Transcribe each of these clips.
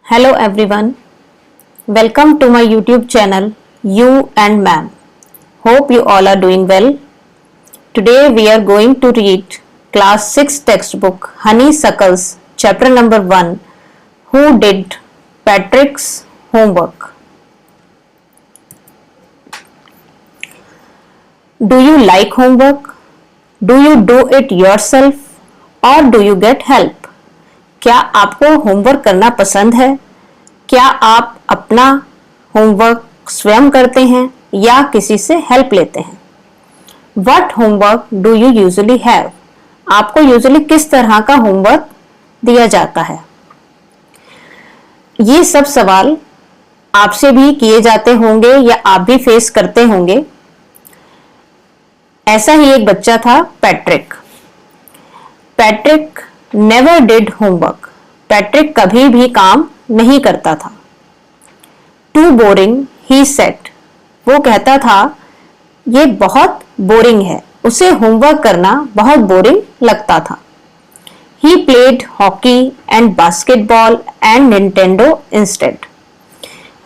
Hello everyone, welcome to my YouTube channel You and Ma'am. Hope you all are doing well. Today we are going to read class 6 textbook Honeysuckles chapter number 1 Who Did Patrick's Homework. Do you like homework? Do you do it yourself or do you get help? क्या आपको homework करना पसंद है? क्या आप अपना homework स्वयं करते हैं या किसी से हेल्प लेते हैं? What homework do you usually have? आपको यूजुअली किस तरह का होमवर्क दिया जाता है? ये सब सवाल आपसे भी किए जाते होंगे या आप भी फेस करते होंगे। ऐसा ही एक बच्चा था Patrick. Patrick never did homework. Patrick कभी भी काम नहीं करता था। Too boring he said. वो कहता था ये बहुत बोरिंग है, उसे होमवर्क करना बहुत बोरिंग लगता था। He played hockey and basketball and Nintendo instead.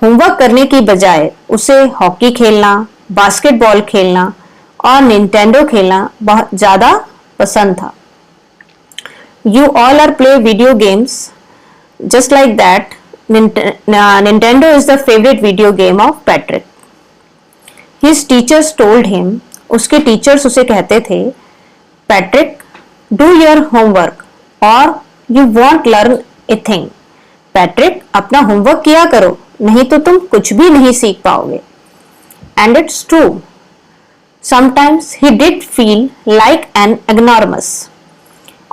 Homework करने की बजाय उसे हॉकी खेलना, बास्केटबॉल खेलना और निंटेंडो खेलना बहुत ज्यादा पसंद था। You all are play video games just like that. Nintendo is the favorite video game of Patrick. His teachers told him, उसके टीचर्स उसे कहते थे, Patrick, do your homework or you won't learn a thing. Patrick, अपना homework किया करो, नहीं तो तुम कुछ भी नहीं सीख पाओगे. And it's true. Sometimes he did feel like an ignoramus.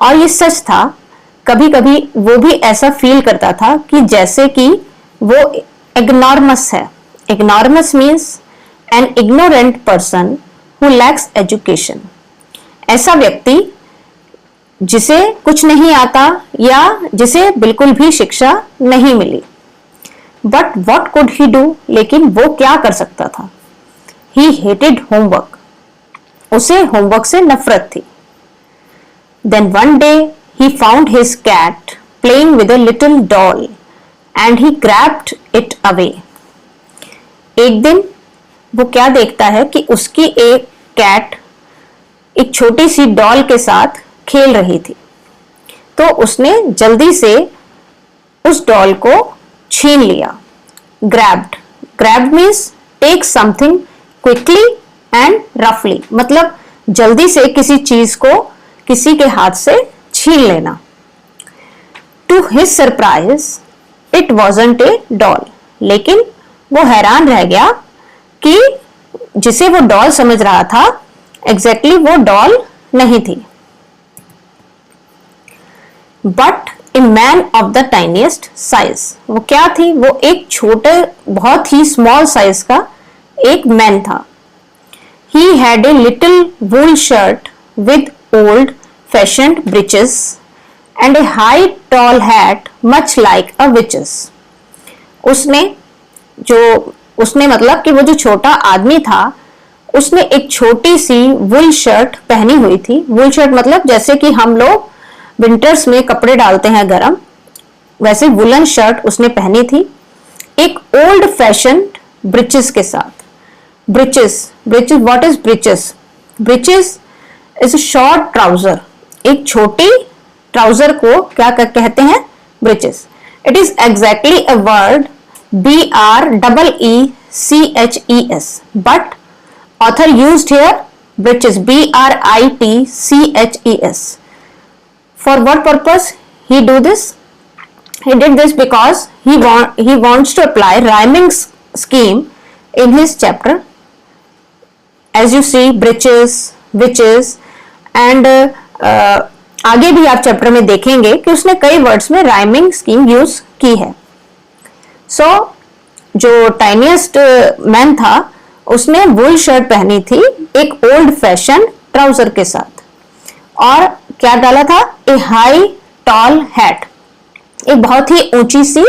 और ये सच था, कभी कभी वो भी ऐसा फील करता था कि जैसे कि वो इग्नोरमस है। Ignoramus means an ignorant person who lacks education. ऐसा व्यक्ति जिसे कुछ नहीं आता या जिसे बिल्कुल भी शिक्षा नहीं मिली। But what could he do? लेकिन वो क्या कर सकता था? He hated homework. उसे होमवर्क से नफरत थी। Then one day he found his cat playing with a little doll and he grabbed it away. एक दिन वो क्या देखता है कि उसकी एक कैट एक छोटी सी डॉल के साथ खेल रही थी, तो उसने जल्दी से उस डॉल को छीन लिया। Grabbed. Grabbed means take something quickly and roughly. मतलब जल्दी से किसी चीज को किसी के हाथ से छीन लेना। To his surprise it wasn't a doll. लेकिन वो हैरान रह गया कि जिसे वो डॉल समझ रहा था एग्जैक्टली वो डॉल नहीं थी। But a man of the tiniest size. वो क्या थी? वो एक छोटे बहुत ही स्मॉल साइज का एक मैन था। He had a little wool shirt with old fashioned breeches and a high tall hat much like a witch's. उसने मतलब कि वो जो छोटा आदमी था उसने एक छोटी सी वुल शर्ट पहनी हुई थी। वुल शर्ट मतलब जैसे कि हम लोग विंटर्स में कपड़े डालते हैं गरम, वैसे वुलन शर्ट उसने पहनी थी एक ओल्ड फैशन ब्रिचेस के साथ। Breaches what is breaches? Breaches is short trouser. एक छोटी ट्राउजर को क्या कहते हैं? Breaches. It is exactly a word BREECHES, but author used here breaches BRITCHES. For what purpose he do this? He did this because he wants to apply rhyming scheme in his chapter. As you see, breeches, witches and आगे भी आप chapter में देखेंगे कि उसने कई words में rhyming scheme use की है। सो जो टाइनिएस्ट मैन था उसने वुल शर्ट पहनी थी एक ओल्ड फैशन ट्राउजर के साथ और क्या डाला था? A high tall hat. एक बहुत ही ऊंची सी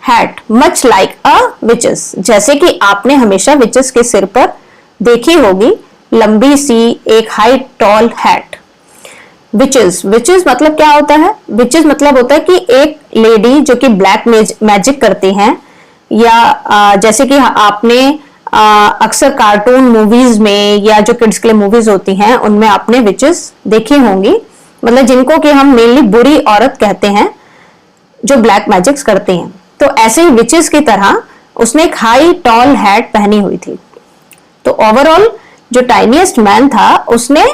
hat, much like a witch's. जैसे कि आपने हमेशा विचेस के सिर पर देखी होगी लंबी सी एक high tall hat. Witches, witches मतलब क्या होता है? विचेस मतलब होता है कि एक लेडी जो कि ब्लैक मैजिक करती हैं, या जैसे कि आपने अक्सर कार्टून मूवीज में या जो किड्स के लिए मूवीज होती हैं उनमें आपने विचेस देखी होंगी, मतलब जिनको कि हम मेनली बुरी औरत कहते हैं जो ब्लैक मैजिक्स करते हैं। तो ऐसे ही विचेस की तरह उसने एक हाई टॉल हैट पहनी हुई थी। तो ओवरऑल जो टाइनीएस्ट मैन था उसने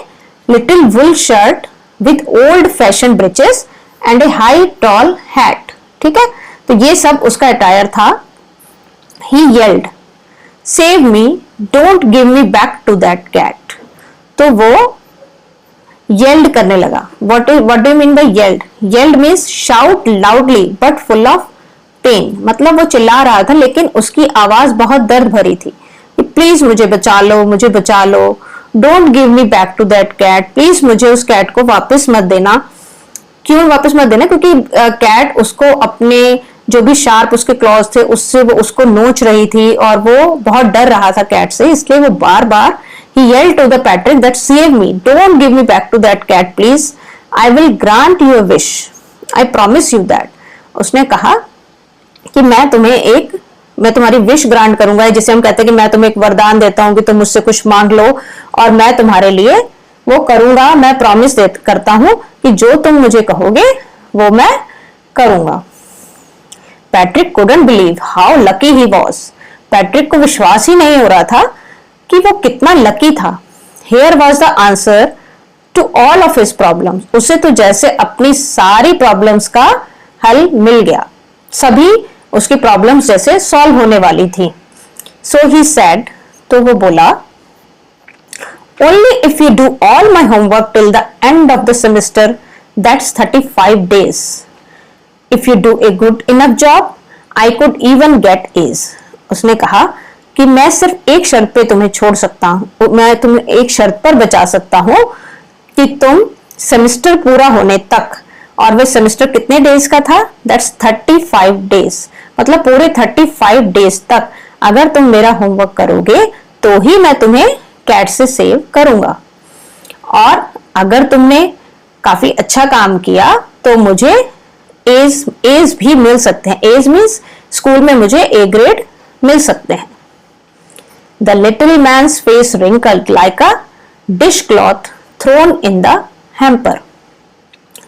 little wool shirt with old fashion breeches and a high tall hat. ठीक है, तो ये सब उसका अटायर था। He yelled, save me, don't give me back to that cat. तो वो येल्ड करने लगा। What do you mean by yelled? Yelled means shout loudly but full of pain, मतलब वो चिल्ला रहा था लेकिन उसकी आवाज बहुत दर्द भरी थी। प्लीज मुझे बचा लो, मुझे बचा लो, don't give me back to that cat, please मुझे उस कैट को वापस मत देना। क्यों वापस मत देना? क्योंकि कैट उसको अपने जो भी शार्प उसके क्लॉज थे उससे वो उसको नोच रही थी और वो बहुत डर रहा था कैट से, इसलिए वो बार बार he yelled to the Patrick that save me, don't give me back to that cat please, I will grant you a wish, I promise you that। उसने कहा कि मैं तुम्हारी विश ग्रांट करूंगा, जिसे हम कहते हैं कि मैं तुम्हें एक वरदान देता हूं कि तुम मुझसे कुछ मांग लो और मैं तुम्हारे लिए वो करूंगा, मैं प्रॉमिस करता हूं कि जो तुम मुझे कहोगे वो मैं करूंगा। Patrick couldn't believe how lucky he was। Patrick को विश्वास ही नहीं हो रहा था कि वो कितना लकी था। Here was the answer to all of his problems। उसे तो जैसे अपनी सारी प्रॉब्लम्स का हल मिल गया, सभी उसकी प्रॉब्लम्स जैसे सॉल्व होने वाली थी। So he said, तो वो बोला, only if you do all my homework till the end of the semester, that's 35 days। If you do a good enough job, I could even get A's। उसने कहा कि मैं सिर्फ एक शर्त पे तुम्हें छोड़ सकता हूं, मैं तुम्हें एक शर्त पर बचा सकता हूं कि तुम सेमेस्टर पूरा होने तक, और वह सेमेस्टर कितने डेज का था? दैट्स 35 डेज, मतलब पूरे 35 डेज तक अगर तुम मेरा होमवर्क करोगे तो ही मैं तुम्हें कैट से सेव करूंगा, और अगर तुमने काफी अच्छा काम किया तो मुझे एज भी मिल सकते हैं। एज मीन्स स्कूल में मुझे ए ग्रेड मिल सकते हैं। The little man's face wrinkled like a dishcloth thrown in the hamper।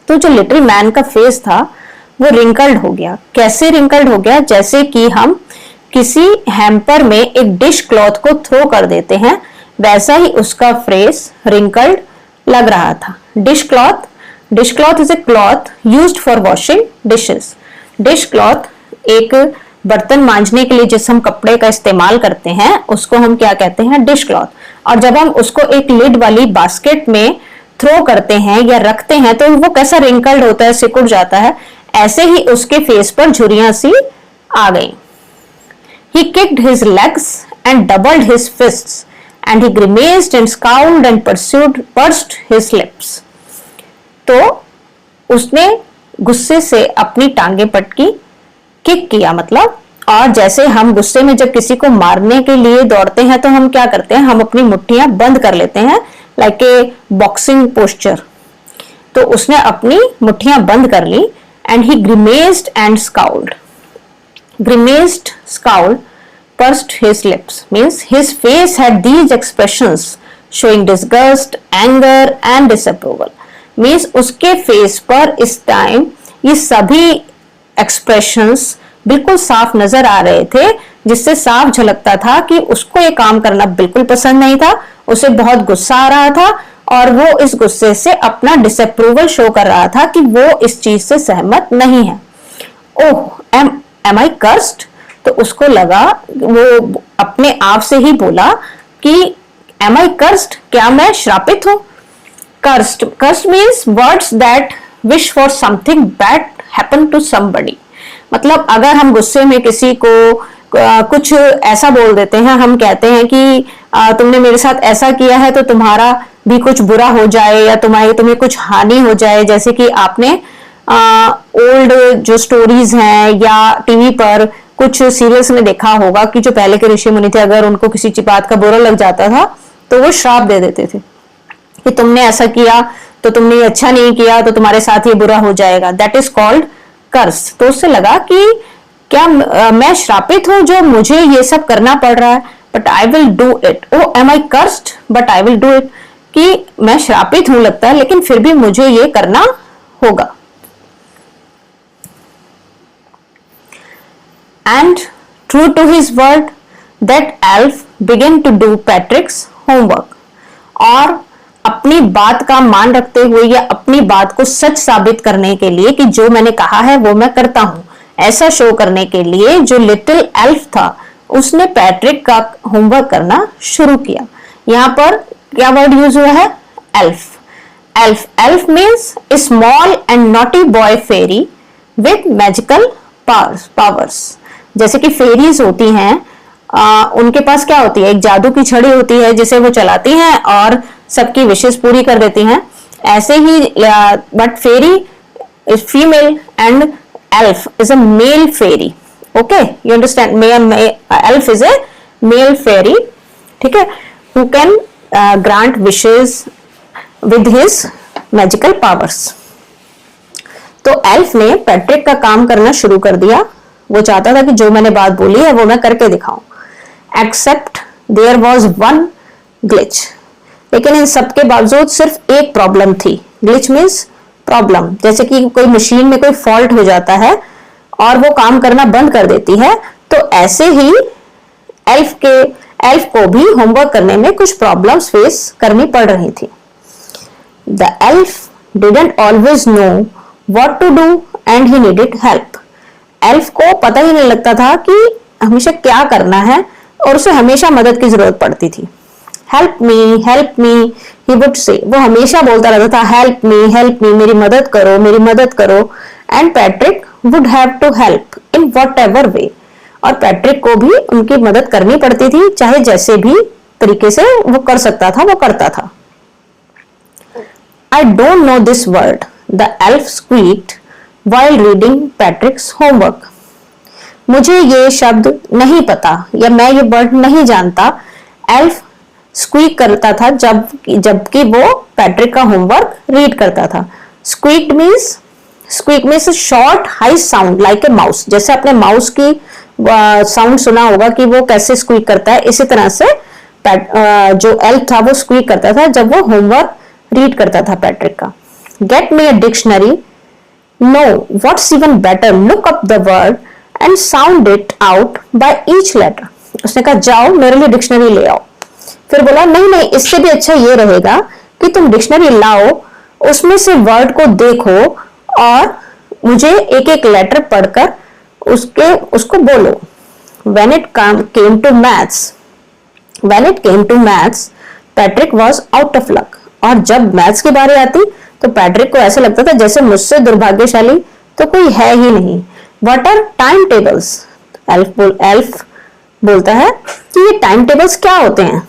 तो जो लिटिल मैन का फेस था वो रिंकल्ड हो गया। कैसे रिंकल्ड हो गया? जैसे कि हम किसी हैम्पर में एक डिश क्लॉथ को थ्रो कर देते हैं, वैसा ही उसका फेस रिंकल्ड लग रहा था। Dish cloth is a cloth used for washing dishes. Dish cloth एक बर्तन मांजने के लिए जिस हम कपड़े का इस्तेमाल करते हैं उसको हम क्या कहते हैं? Dish cloth. और जब हम उसको एक लिड वाली बास्केट में थ्रो करते हैं या रखते हैं तो वो कैसा रिंकल्ड होता है, सिकुड़ जाता है। ऐसे ही उसके फेस पर झुर्रियां सी आ गई। He kicked his legs and doubled his fists and he grimaced and scowled and pursed his lips। तो उसने गुस्से से अपनी टांगे पटकी, किक किया मतलब, और जैसे हम गुस्से में जब किसी को मारने के लिए दौड़ते हैं तो हम क्या करते हैं? हम अपनी मुट्ठियां बंद कर लेते हैं, लाइक ए बॉक्सिंग पोस्चर। तो उसने अपनी मुट्ठियां बंद कर ली। And he grimaced and scowled. Grimaced, scowled, pursed his lips means his face had these expressions showing disgust, anger and disapproval। means उसके फेस पर इस टाइम ये सभी एक्सप्रेशंस बिल्कुल साफ नजर आ रहे थे, जिससे साफ झलकता था कि उसको ये काम करना बिल्कुल पसंद नहीं था, उसे बहुत गुस्सा आ रहा था और वो इस गुस्से से अपना डिसअप्रूवल शो कर रहा था कि वो इस चीज से सहमत नहीं है। ओह, एम आई कर्स्ड? तो उसको लगा, वो अपने आप से ही बोला कि एम आई कर्स्ड? क्या मैं श्रापित हूं? Cursed means words that wish for something bad happen to somebody. मतलब अगर हम गुस्से में किसी को कुछ ऐसा बोल देते हैं, हम कहते हैं कि तुमने मेरे साथ ऐसा किया है तो तुम्हारा भी कुछ बुरा हो जाए या तुम्हें कुछ हानि हो जाए। जैसे कि आपने ओल्ड जो स्टोरीज हैं या टीवी पर कुछ सीरियल्स में देखा होगा कि जो पहले के ऋषि मुनि थे, अगर उनको किसी बात का बुरा लग जाता था तो वो श्राप दे देते थे कि तुमने ऐसा किया तो तुमने ये अच्छा नहीं किया तो तुम्हारे साथ ये बुरा हो जाएगा, दैट इज कॉल्ड कर्स। तो उससे लगा कि क्या मैं श्रापित हूं जो मुझे ये सब करना पड़ रहा है, but I will do it. Oh am I cursed but I will do it, कि मैं श्रापित हूं लगता है लेकिन फिर भी मुझे ये करना होगा। And true to his word that elf began to do Patrick's homework. और अपनी बात का मान रखते हुए या अपनी बात को सच साबित करने के लिए कि जो मैंने कहा है वो मैं करता हूं, ऐसा शो करने के लिए जो लिटिल एल्फ था उसने पैट्रिक का होमवर्क करना शुरू किया। यहां पर क्या वर्ड यूज हुआ है? Elf. Elf, elf means small and naughty boy fairy with magical powers. जैसे कि फेरीज होती हैं, उनके पास क्या होती है? एक जादू की छड़ी होती है जिसे वो चलाती हैं और सबकी विशेष पूरी कर देती हैं। ऐसे ही but fairy is female and elf is a male fairy. Okay, you understand? Elf is a male fairy, ठीक है, who can grant wishes with his magical powers. तो एल्फ ने पैट्रिक का काम करना शुरू कर दिया। वो चाहता था कि जो मैंने बात बोली है वो मैं करके दिखाऊं। Except there was one glitch, लेकिन इन सब के बावजूद सिर्फ एक प्रॉब्लम थी। ग्लिच मीन्स प्रॉब्लम, जैसे कि कोई मशीन में कोई फॉल्ट हो जाता है और वो काम करना बंद कर देती है, तो ऐसे ही एल्फ को भी होमवर्क करने में कुछ प्रॉब्लम्स फेस करनी पड़ रही थी। The elf didn't always know what to do and he needed help. Elf को पता ही नहीं लगता था कि हमेशा क्या करना है और उसे हमेशा मदद की जरूरत पड़ती थी। Help me he would say, वो हमेशा बोलता रहता था हेल्प मी, मेरी मदद करो, मेरी मदद करो। And Patrick would have to help in whatever way, और पैट्रिक को भी उनकी मदद करनी पड़ती थी, चाहे जैसे भी तरीके से वो कर सकता था वो करता था। I don't know this word, the elf squeaked while reading Patrick's homework. मुझे ये शब्द नहीं पता या मैं ये वर्ड नहीं जानता। एल्फ स्क्वीक करता था जबकि वो पैट्रिक का होमवर्क रीड करता था। Squeak means short high sound like a mouse. जैसे आपने माउस की साउंड सुना होगा कि वो कैसे स्क्वीक करता है, इसी तरह से जो एल्फ था वो स्क्वीक करता था जब वो होमवर्क रीड करता था पैट्रिक का। Get me a dictionary, No, what's even better, look up the word and sound it out by each letter. उसने कहा जाओ मेरे लिए डिक्शनरी ले आओ। फिर बोला नहीं, इससे भी अच्छा ये रहेगा कि तुम डिक्शनरी लाओ, उसमें से वर्ड को देखो और मुझे एक एक लेटर पढ़कर उसको बोलो। When it came to maths, Patrick was out of luck. और जब मैथ्स की बारी आती तो पैट्रिक को ऐसा लगता था जैसे मुझसे दुर्भाग्यशाली तो कोई है ही नहीं। What are time tables? Elf बोलता है कि ये टाइम टेबल्स क्या होते हैं?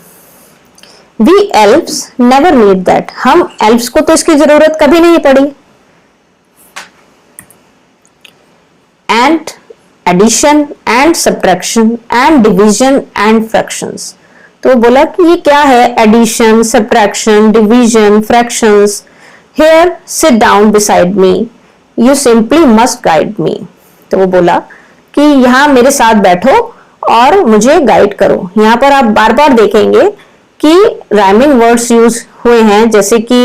We elves never need that, हम एल्फ्स को तो इसकी जरूरत कभी नहीं पड़ी। And addition and subtraction and division and fractions. तो बोला कि ये क्या है? Addition, subtraction, division, fractions. Here, sit down beside me. You simply must guide me. तो वो बोला कि यहाँ मेरे साथ बैठो और मुझे गाइड करो। यहाँ पर आप बार बार देखेंगे कि राइमिंग वर्ड्स यूज हुए हैं, जैसे कि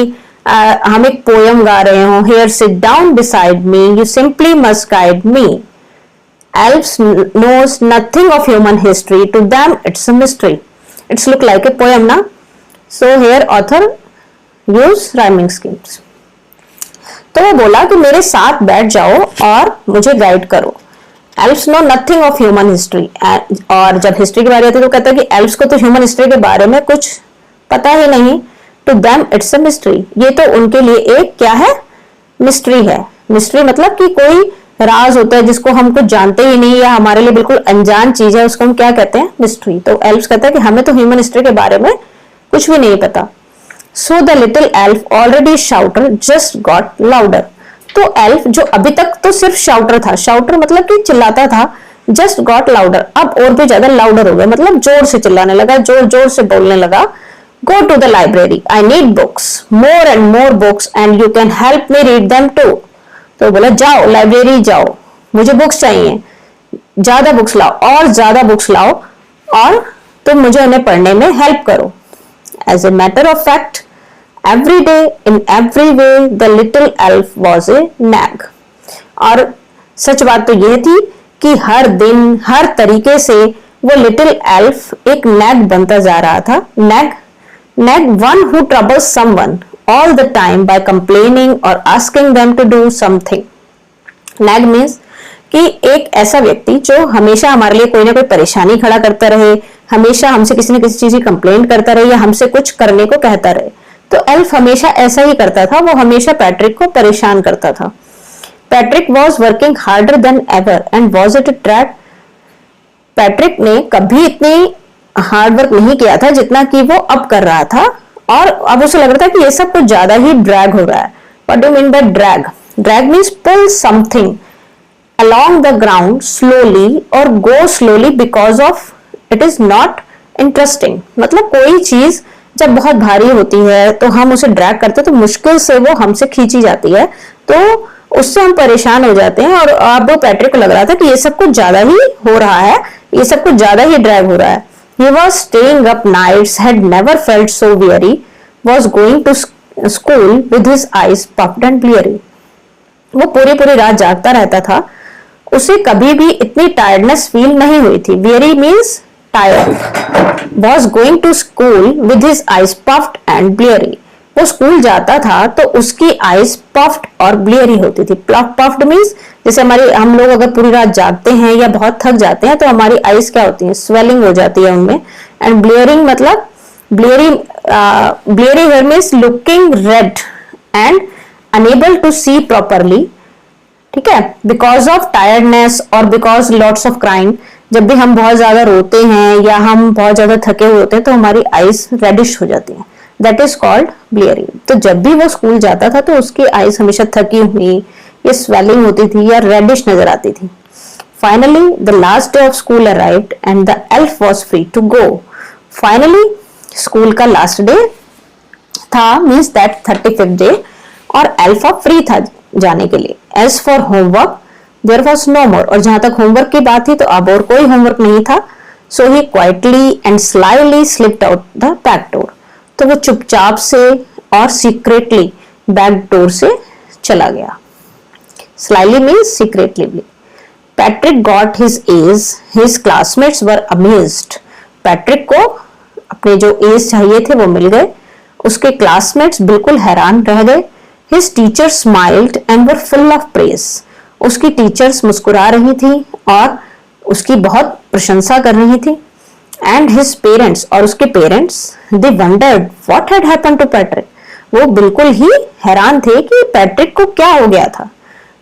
हम एक पोयम गा रहे हो। Here, sit down beside me. You simply must guide me. Elves knows nothing of human history. To them, it's a mystery. It's look like a poem, na? So here, author use rhyming schemes. तो वो बोला कि मेरे साथ बैठ जाओ और मुझे गाइड करो। Elves know nothing of human history, और जब हिस्ट्री की बारी आती है तो कहता है कि एल्फ्स को तो ह्यूमन हिस्ट्री के बारे में कुछ पता ही नहीं। To them it's a mystery, ये तो उनके लिए एक क्या है? मिस्ट्री है। मिस्ट्री मतलब कि कोई राज होता है जिसको हम कुछ जानते ही नहीं या हमारे लिए बिल्कुल अनजान चीज है, उसको हम क्या कहते हैं? मिस्ट्री। तो एल्फ्स कहता है कि हमें तो ह्यूमन हिस्ट्री के बारे में कुछ भी नहीं पता। So the little elf already shouter just got louder. तो एल्फ जो अभी तक तो सिर्फ शाउटर था, शाउटर मतलब कि चिल्लाता था, जस्ट गॉट लाउडर, अब और भी ज्यादा लाउडर हो गया, मतलब जोर से चिल्लाने लगा, जोर जोर से बोलने लगा। Go to the library. I need books, more and more books, and you can help me read them too. तो बोला जाओ लाइब्रेरी जाओ, मुझे बुक्स चाहिए, ज्यादा बुक्स लाओ और ज्यादा बुक्स लाओ और तुम मुझे उन्हें पढ़ने में हेल्प करो. As a matter of fact, every day in every way the little elf was a nag. और सच बात तो यह थी कि हर दिन हर तरीके से वो लिटिल एल्फ एक नैग बनता जा रहा था. Nag, one who troubles someone all the time by complaining or asking them to do something. Nag means कि एक ऐसा व्यक्ति जो हमेशा हमारे लिए कोई ना कोई परेशानी खड़ा करता रहे, हमेशा हमसे किसी न किसी चीज की कंप्लेंट करता रहे या हमसे कुछ करने को कहता रहे. तो एल्फ हमेशा ऐसा ही करता था, वो हमेशा पैट्रिक को परेशान करता था. Patrick was working harder than ever and was it a drag. Patrick ने कभी इतनी हार्ड वर्क नहीं किया था जितना कि वो अब कर रहा था और अब उसे लग रहा था कि ये सब कुछ ज्यादा ही ड्रैग हो रहा है. What do mean by drag? Drag means pull something along the ground slowly or go slowly because of it is not interesting. मतलब कोई चीज जब बहुत भारी होती है तो हम उसे ड्रैग करते हैं तो मुश्किल से वो हमसे खींची जाती है, तो उससे हम परेशान हो जाते हैं. और अब वो पैट्रिक को लग रहा था कि ये सब कुछ ज्यादा ही हो रहा है, ये सब कुछ ज्यादा ही ड्रैग हो रहा है. He was staying up nights, had never felt so weary, was going to school with his eyes puffed and bleary. वो पूरी पूरी रात जागता रहता था, उसे कभी भी इतनी टायर्डनेस फील नहीं हुई थी. Weary means tired. Was going to school with his eyes puffed and bleary. वो स्कूल जाता था तो उसकी आईज पफ्ड और ब्लियरी होती थी. पफ्ड मीन्स जैसे हम लोग अगर पूरी रात जागते हैं या बहुत थक जाते हैं तो हमारी आईज क्या होती है, स्वेलिंग हो जाती है उनमें. एंड ब्लियरिंग मतलब bleary here means looking red and unable to see properly. ठीक है, बिकॉज ऑफ टायर्डनेस और बिकॉज लॉट्स ऑफ क्राइंग. जब भी हम बहुत ज्यादा रोते हैं या हम बहुत ज्यादा थके हुए होते हैं तो हमारी आईज रेडिश हो जाती है. That is called blearing. तो जब भी वो स्कूल जाता था तो उसकी आईज हमेशा थकी हुई या स्वेलिंग होती थी या रेडिश नजर आती थी. Finally the last day of school arrived and the elf was free to go. Finally school का लास्ट डे था, मींस दैट 35th डे, और एल्फ अब फ्री था जाने के लिए. As for homework there was no more. और जहां तक होमवर्क की बात थी तो अब और कोई होमवर्क नहीं था. So he quietly and slyly slipped out the back door. तो वो चुपचाप से और सीक्रेटली बैक डोर से चला गया. Slyly means secretly. Patrick got his A's, his classmates were amazed. Patrick को अपने जो एज चाहिए थे वो मिल गए, उसके क्लासमेट्स बिल्कुल हैरान रह गए. His teachers smiled and were full of praise. उसकी टीचर्स मुस्कुरा रही थी और उसकी बहुत प्रशंसा कर रही थी. एंड हिज पेरेंट्स, और उसके parents, they wondered what had happened to Patrick. वो बिल्कुल ही हैरान थे कि पैट्रिक को क्या हो गया था.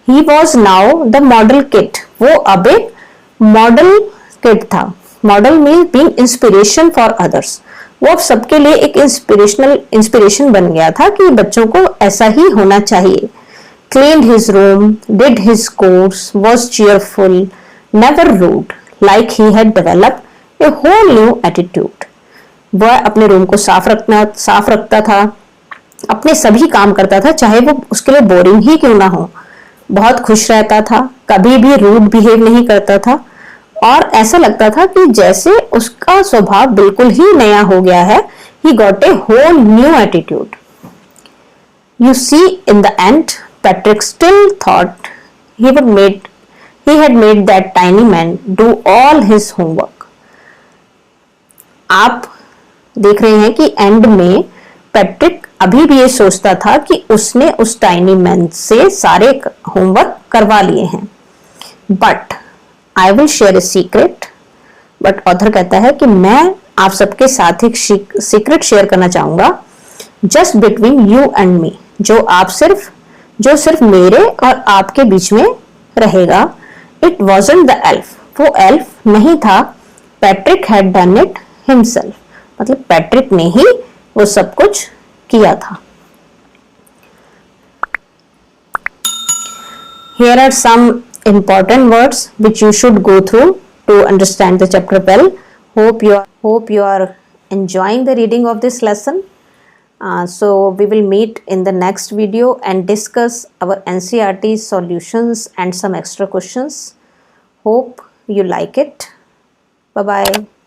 He was now the model kid. वो अब एक मॉडल किड था. Model mean being inspiration for others. वो अब सबके लिए एक इंस्पिरेशन बन गया था कि बच्चों को ऐसा ही होना चाहिए. Cleaned his room, did his course, was cheerful, never rude, like he had developed a whole new attitude. वह अपने रूम को साफ रखता था, अपने सभी काम करता था चाहे वो उसके लिए बोरिंग ही क्यों ना हो. बहुत खुश रहता था, कभी भी रूड बिहेव नहीं करता था और ऐसा लगता था कि जैसे उसका स्वभाव बिल्कुल ही नया हो गया है. He got a whole new attitude. You see, in the end, Patrick still thought he had made that tiny man do all his homework. आप देख रहे हैं कि एंड में पैट्रिक अभी भी ये सोचता था कि उसने उस टाइनी मैन से सारे होमवर्क करवा लिए हैं. But I will share a secret. But author कहता है कि मैं आप सबके साथ एक सीक्रेट शेयर करना चाहूंगा, just between you and me, जो सिर्फ मेरे और आपके बीच में रहेगा. It wasn't the elf. वो एल्फ नहीं था. Patrick had done it himself. मतलब पैट्रिक ने ही वो सब कुछ किया था. Here are some important words which you should go through to understand the chapter well. Hope you are enjoying the reading of this lesson. So we will meet in the next video and discuss our NCERT solutions and some extra questions. Hope you like it. Bye bye.